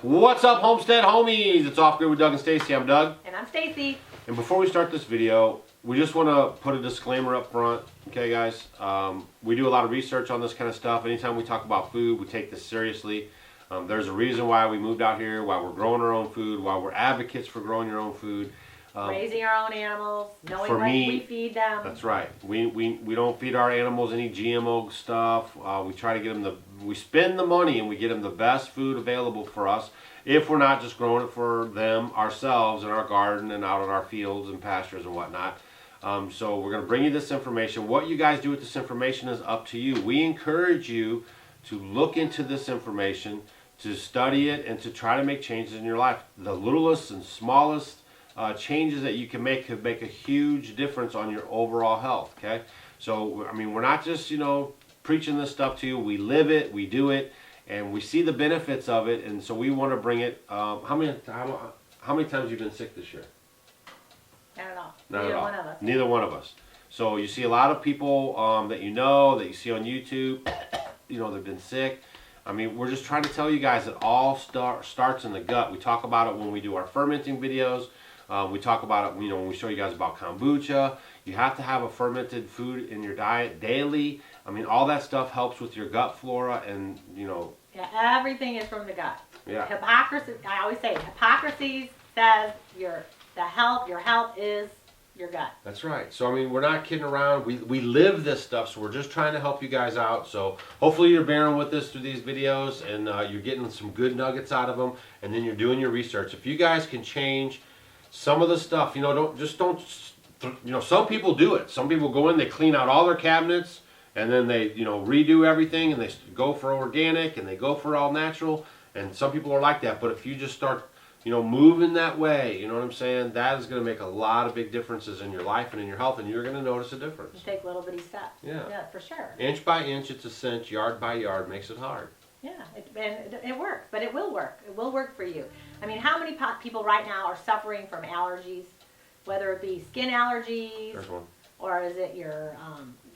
What's up, Homestead homies? It's Off Grid with Doug and Stacy. I'm Doug. And I'm Stacy. And before we start this video, we just want to put a disclaimer up front. Okay, guys? We do a lot of research on this kind of stuff. Anytime we talk about food, we take this seriously. There's a reason why we moved out here, why we're growing our own food, why we're advocates for growing your own food. Raising our own animals, knowing what we feed them. That's right. We don't feed our animals any GMO stuff. We try to get them we spend the money and we get them the best food available for us if we're not just growing it for them ourselves in our garden and out in our fields and pastures and whatnot. So we're going to bring you this information. What you guys do with this information is up to you. We encourage you to look into this information, to study it, and to try to make changes in your life. The littlest and smallest changes that you can make could make a huge difference on your overall health. Okay, so I mean, we're not just preaching this stuff to you. We live it, we do it, and we see the benefits of it. And so we want to bring it. How many times have you been sick this year? Not at all. Neither one of us. Neither one of us. So you see a lot of people that that you see on YouTube. They've been sick. I mean, we're just trying to tell you guys that all starts in the gut. We talk about it when we do our fermenting videos. We talk about it, when we show you guys about kombucha. You have to have a fermented food in your diet daily. I mean, all that stuff helps with your gut flora, and Yeah, everything is from the gut. Yeah. Hypocrisy. I always say hypocrisy says your health is your gut. That's right. So I mean, we're not kidding around. We live this stuff, so we're just trying to help you guys out. So hopefully you're bearing with us through these videos, and you're getting some good nuggets out of them, and then you're doing your research. If you guys can change some of the stuff, some people do it. Some people go in, they clean out all their cabinets, and then they, redo everything, and they go for organic, and they go for all natural, and some people are like that. But if you just start, moving that way, you know what I'm saying, that is going to make a lot of big differences in your life and in your health, and you're going to notice a difference. You take little bitty steps. Yeah, for sure. Inch by inch, it's a cinch. Yard by yard makes it hard. Yeah, it works, but it will work. It will work for you. I mean, how many people right now are suffering from allergies, whether it be skin allergies, or is it your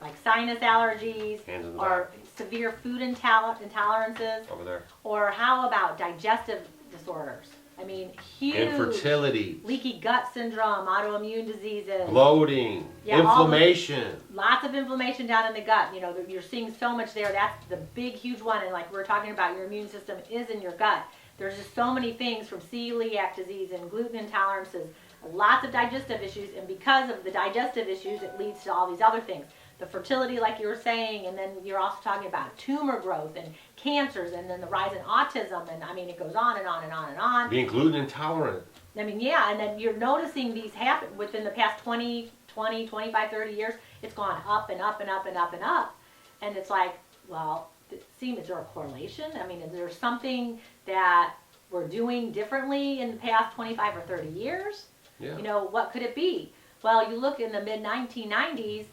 like sinus allergies, or severe food intolerances, over there, or how about digestive disorders? I mean, huge. Infertility. Leaky gut syndrome, autoimmune diseases. Bloating. Yeah, inflammation. Lots of inflammation down in the gut. You're seeing so much there. That's the big, huge one. And like we're talking about, your immune system is in your gut. There's just so many things, from celiac disease and gluten intolerances, lots of digestive issues. And because of the digestive issues, it leads to all these other things. The fertility, like you were saying, and then you're also talking about tumor growth and cancers, and then the rise in autism, and I mean, it goes on and on and on and on. Being gluten intolerant. I mean, yeah, and then you're noticing these happen within the past 20, 25, 30 years. It's gone up and up and up and up and up. And it's like, well, is there a correlation? I mean, is there something that we're doing differently in the past 25 or 30 years? Yeah. What could it be? Well, you look in the mid-1990s,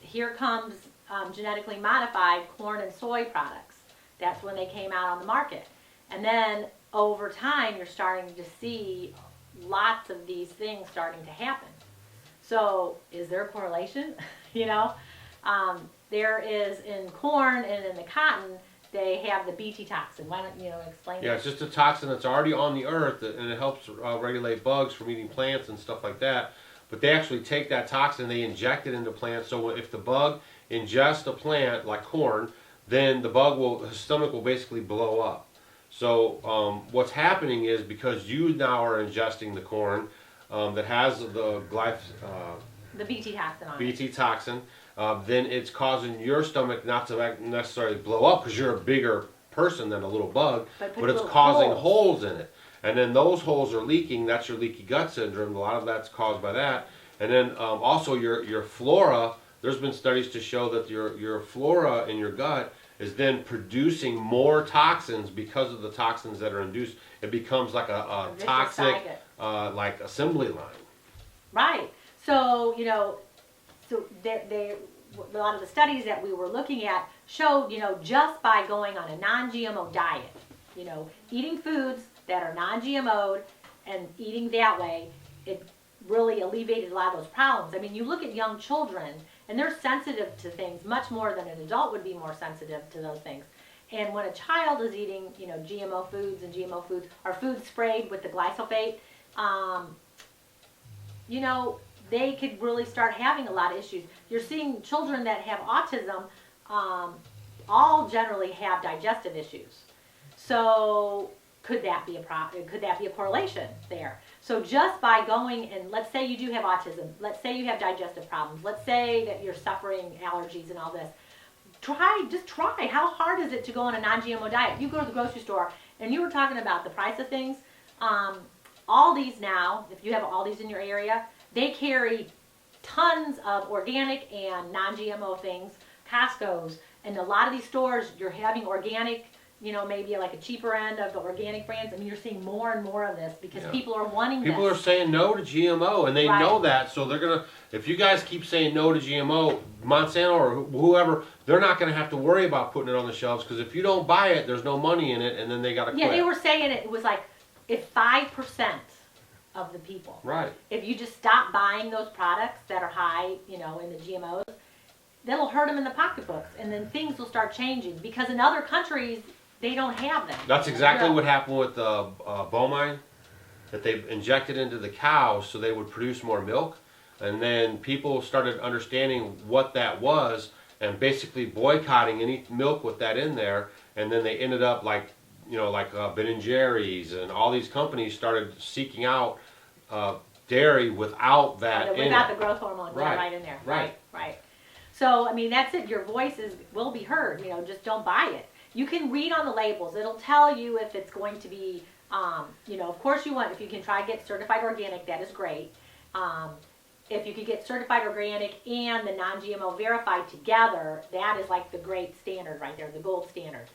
here comes genetically modified corn and soy products. That's when they came out on the market. And then over time, you're starting to see lots of these things starting to happen. So is there a correlation? There is in corn and in the cotton, they have the Bt toxin. Why don't you explain that? Yeah, it's just a toxin that's already on the earth, and it helps regulate bugs from eating plants and stuff like that. But they actually take that toxin, they inject it into plants, so if the bug ingests a plant like corn, then his stomach will basically blow up. So what's happening is, because you now are ingesting the corn that has the Bt toxin on Bt toxin, then it's causing your stomach not to necessarily blow up, because you're a bigger person than a little bug, but it's causing holes in it. And then those holes are leaking. That's your leaky gut syndrome. A lot of that's caused by that. And then also your flora, there's been studies to show that your flora in your gut is then producing more toxins because of the toxins that are induced. It becomes like a toxic like assembly line. Right. So, a lot of the studies that we were looking at showed, just by going on a non-GMO diet, eating foods that are non-GMO'd and eating that way, it really alleviated a lot of those problems. I mean, you look at young children, and they're sensitive to things much more than an adult would be more sensitive to those things. And when a child is eating, you know, GMO foods and GMO foods, or foods sprayed with the glyphosate, you know, they could really start having a lot of issues. You're seeing children that have autism, all generally have digestive issues. So could that be a correlation there? So just by going and, let's say you do have autism, let's say you have digestive problems, let's say that you're suffering allergies and all this, just try. How hard is it to go on a non-GMO diet? You go to the grocery store, and you were talking about the price of things. Aldi's now, if you have Aldi's in your area, they carry tons of organic and non-GMO things, Costco's, and a lot of these stores, you're having organic, you know, maybe like a cheaper end of the organic brands. I mean, you're seeing more and more of this because people are wanting this. People are saying no to GMO, and they know that, so they're going to, if you guys keep saying no to GMO, Monsanto or whoever, they're not going to have to worry about putting it on the shelves, because if you don't buy it, there's no money in it, and then they got to quit. Yeah, they were saying it was like, if 5% of the people, if you just stop buying those products that are high, you know, in the GMOs, that'll hurt them in the pocketbooks, and then things will start changing, because in other countries, they don't have them. That's exactly what happened with bovine, that they injected into the cows so they would produce more milk, and then people started understanding what that was and basically boycotting any milk with that in there, and then they ended up like, you know, like Ben & Jerry's and all these companies started seeking out dairy without that without the growth hormone right in there. Right. So, I mean, that's it. Your voice will be heard. You know, just don't buy it. You can read on the labels. It'll tell you if it's going to be, you know, of course if you can try to get certified organic, that is great. If you could get certified organic and the non-GMO verified together, that is like the great standard right there, the gold standard.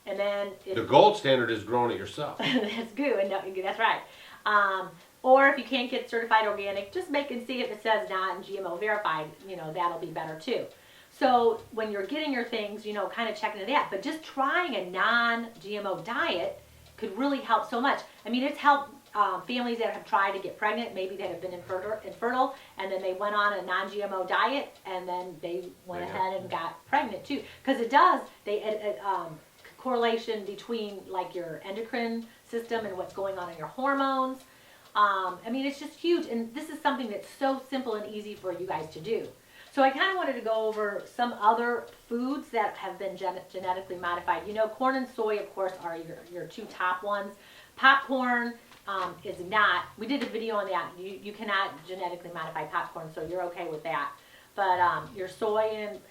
And then the gold standard is growing it yourself. That's good. That's right. Or if you can't get certified organic, just make and see if it says non-GMO verified. You know, that'll be better too. So when you're getting your things, you know, kind of checking that. But just trying a non-GMO diet could really help so much. I mean, it's helped families that have tried to get pregnant, maybe that have been infertile, and then they went on a non-GMO diet, and then they went ahead and got pregnant too. Because it does, correlation between like your endocrine system and what's going on in your hormones. I mean, it's just huge, and this is something that's so simple and easy for you guys to do. So I kind of wanted to go over some other foods that have been genetically modified. You know, corn and soy, of course, are your two top ones. Popcorn is not. We did a video on that. You cannot genetically modify popcorn, so you're okay with that. But your soy and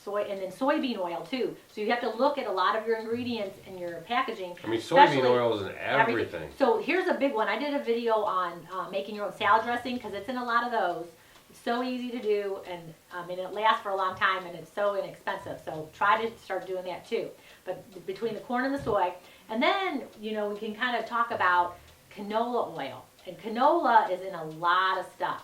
then soybean oil too. So you have to look at a lot of your ingredients in your packaging. I mean, soybean oil is in everything. So here's a big one. I did a video on making your own salad dressing, because it's in a lot of those. It's so easy to do, and it lasts for a long time, and it's so inexpensive. So try to start doing that too. But between the corn and the soy, and then, you know, we can kind of talk about canola oil. And canola is in a lot of stuff.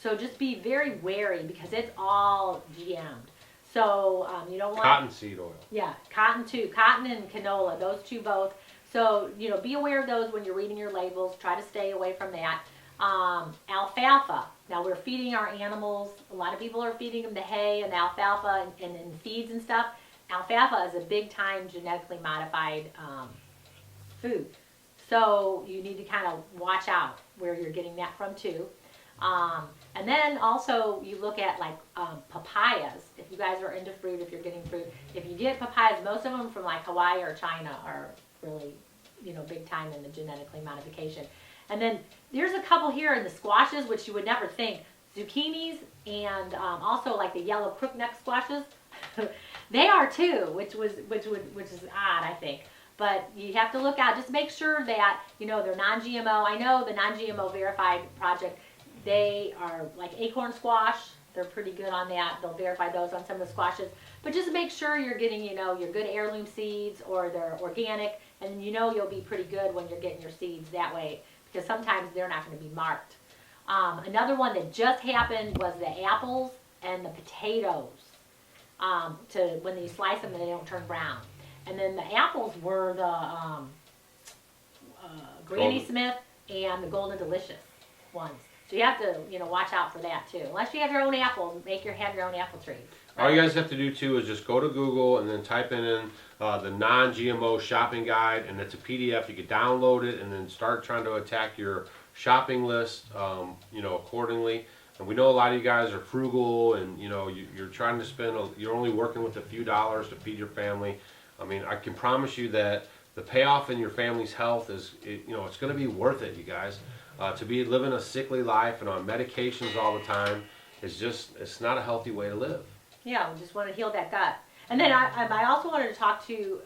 So just be very wary, because it's all GM'd. So you don't want cottonseed oil. Yeah, cotton too. Cotton and canola, those two both. So, you know, be aware of those when you're reading your labels. Try to stay away from that. Alfalfa. Now, we're feeding our animals. A lot of people are feeding them the hay and the alfalfa and feeds and stuff. Alfalfa is a big-time genetically modified food. So you need to kind of watch out where you're getting that from too. And then also you look at like papayas. If you guys are into fruit, if you're getting fruit, if you get papayas, most of them from like Hawaii or China are really, you know, big time in the genetically modification. And then there's a couple here in the squashes, which you would never think. Zucchinis and also like the yellow crookneck squashes. They are too, which is odd, I think. But you have to look out. Just make sure that, you know, they're non-GMO. I know the non-GMO verified project, they are like acorn squash. They're pretty good on that. They'll verify those on some of the squashes. But just make sure you're getting, you know, your good heirloom seeds, or they're organic. And you know you'll be pretty good when you're getting your seeds that way, because sometimes they're not going to be marked. Another one that just happened was the apples and the potatoes. When you slice them, they don't turn brown. And then the apples were the Granny Smith and the Golden Delicious ones. So you have to, you know, watch out for that too. Unless you have your own apple, have your own apple trees. All you guys have to do too is just go to Google and then type in the non-GMO shopping guide, and it's a PDF. You can download it and then start trying to attack your shopping list, you know, accordingly. And we know a lot of you guys are frugal, and you know you're trying to spend. You're only working with a few dollars to feed your family. I mean, I can promise you that the payoff in your family's health you know, it's going to be worth it, you guys. To be living a sickly life and on medications all the time is it's not a healthy way to live. Yeah, we just want to heal that gut. And then I also wanted to talk to you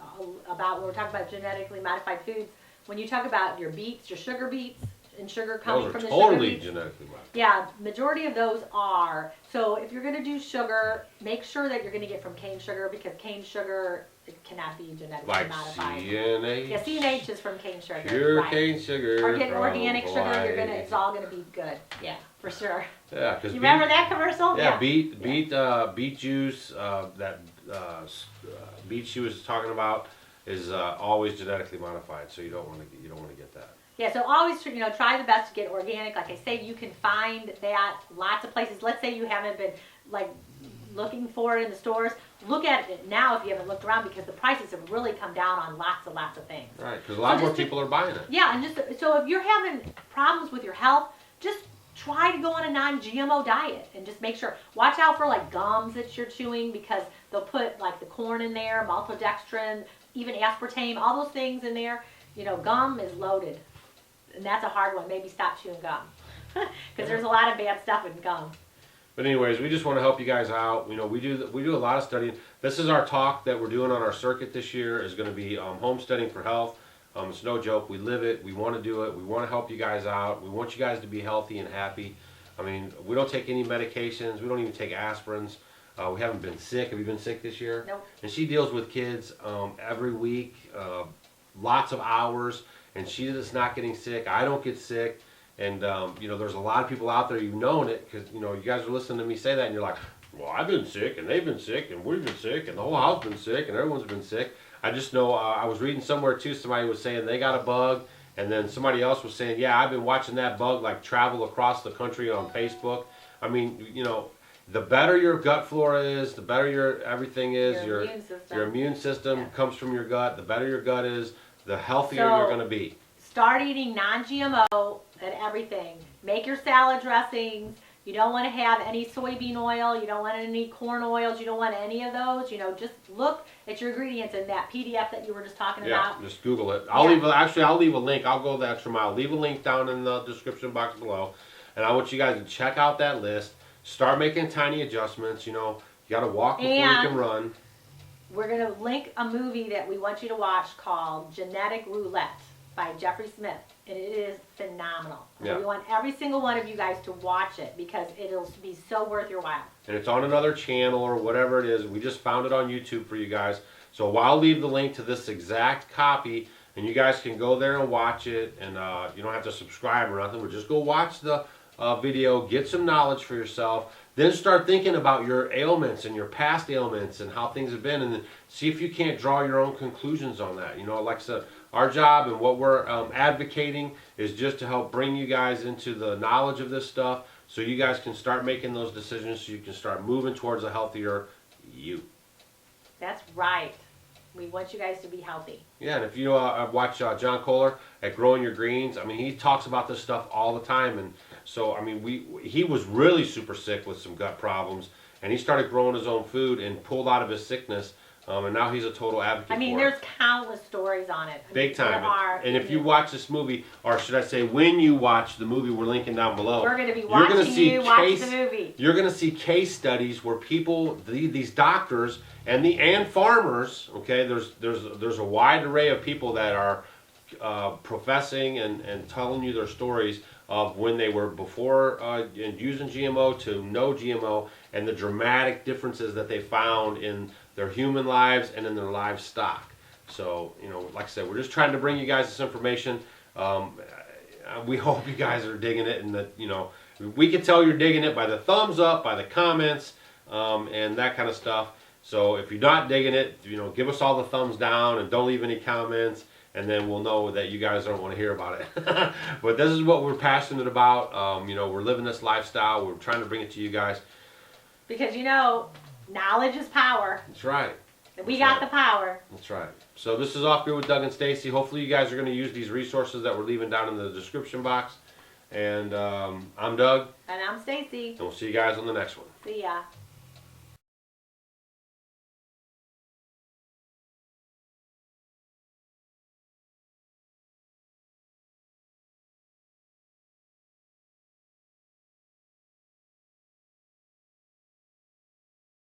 about, when we're talking about genetically modified foods, when you talk about your beets, your sugar beets, and sugar coming from the sugar totally beets. Genetically modified. Yeah, majority of those are. So if you're going to do sugar, make sure that you're going to get from cane sugar, because cane sugar, it cannot be genetically Like modified. CNH. Yeah, CNH is from cane sugar. Pure right. cane sugar. Or get organic from sugar, Hawaii. it's all gonna be good. Yeah, for sure. Yeah, because You remember that commercial? Yeah, beet juice, that beet she was talking about is always genetically modified, so you don't want to get that. Yeah, so always, you know, try the best to get organic. Like I say, you can find that lots of places. Let's say you haven't been like looking for it in the stores. Look at it now if you haven't looked around, because the prices have really come down on lots of things. Right, because a lot more people are buying it. Yeah, and so if you're having problems with your health, just try to go on a non-GMO diet and just make sure. Watch out for like gums that you're chewing, because they'll put like the corn in there, maltodextrin, even aspartame, all those things in there. You know, gum is loaded, and that's a hard one. Maybe stop chewing gum, because there's a lot of bad stuff in gum. But anyways, we just want to help you guys out. You know, we do a lot of studying. This is our talk that we're doing on our circuit this year. Is going to be homesteading for health. It's no joke. We live it. We want to do it. We want to help you guys out. We want you guys to be healthy and happy. I mean, we don't take any medications. We don't even take aspirins. We haven't been sick. Have you been sick this year? Nope. And she deals with kids every week, lots of hours, and she is not getting sick. I don't get sick. And, you know, there's a lot of people out there, you've known it, because, you know, you guys are listening to me say that, and you're like, well, I've been sick, and they've been sick, and we've been sick, and the whole house has been sick, and everyone's been sick. I just know, I was reading somewhere, too, somebody was saying they got a bug, and then somebody else was saying, yeah, I've been watching that bug, like, travel across the country on Facebook. I mean, you know, the better your gut flora is, the better your everything is, your immune system comes from your gut. The better your gut is, the healthier you're going to be. Start eating non-GMO and everything. Make your salad dressings. You don't want to have any soybean oil. You don't want any corn oils. You don't want any of those. You know, just look at your ingredients in that PDF that you were just talking about. Yeah, just Google it. I'll leave a link. I'll go the extra mile. Leave a link down in the description box below. And I want you guys to check out that list. Start making tiny adjustments. You know, you got to walk before you can run. We're going to link a movie that we want you to watch called Genetic Roulette by Jeffrey Smith, and it is phenomenal. Yeah. We want every single one of you guys to watch it, because it'll be so worth your while. And it's on another channel or whatever it is. We just found it on YouTube for you guys. So I'll leave the link to this exact copy, and you guys can go there and watch it, and you don't have to subscribe or nothing, but just go watch the video, get some knowledge for yourself, then start thinking about your ailments and your past ailments and how things have been, and then see if you can't draw your own conclusions on that. You know, like I said, our job and what we're advocating is just to help bring you guys into the knowledge of this stuff, so you guys can start making those decisions, so you can start moving towards a healthier you. That's right. We want you guys to be healthy. Yeah, and if you watch John Kohler at Growing Your Greens, I mean, he talks about this stuff all the time. And so, I mean, he was really super sick with some gut problems, and he started growing his own food and pulled out of his sickness. And now he's a total advocate for it. I mean, there's countless stories on it. Big time. And if you watch this movie, or should I say when you watch the movie we're linking down below, we're going to be watching you watch the movie. You're going to see case studies where people, these doctors and farmers, okay, there's a wide array of people that are professing and telling you their stories of when they were before using GMO to no GMO, and the dramatic differences that they found in their human lives and in their livestock. So, you know, like I said, we're just trying to bring you guys this information. We hope you guys are digging it, and that, you know, we can tell you're digging it by the thumbs up, by the comments, and that kind of stuff. So if you're not digging it, you know, give us all the thumbs down and don't leave any comments. and then we'll know that you guys don't want to hear about it. But this is what we're passionate about. You know, we're living this lifestyle. We're trying to bring it to you guys. Because you know, knowledge is power. That's right. And we got the power. That's right. So this is Off Grid with Doug and Stacy. Hopefully you guys are going to use these resources that we're leaving down in the description box. And I'm Doug. And I'm Stacy. And we'll see you guys on the next one. See ya.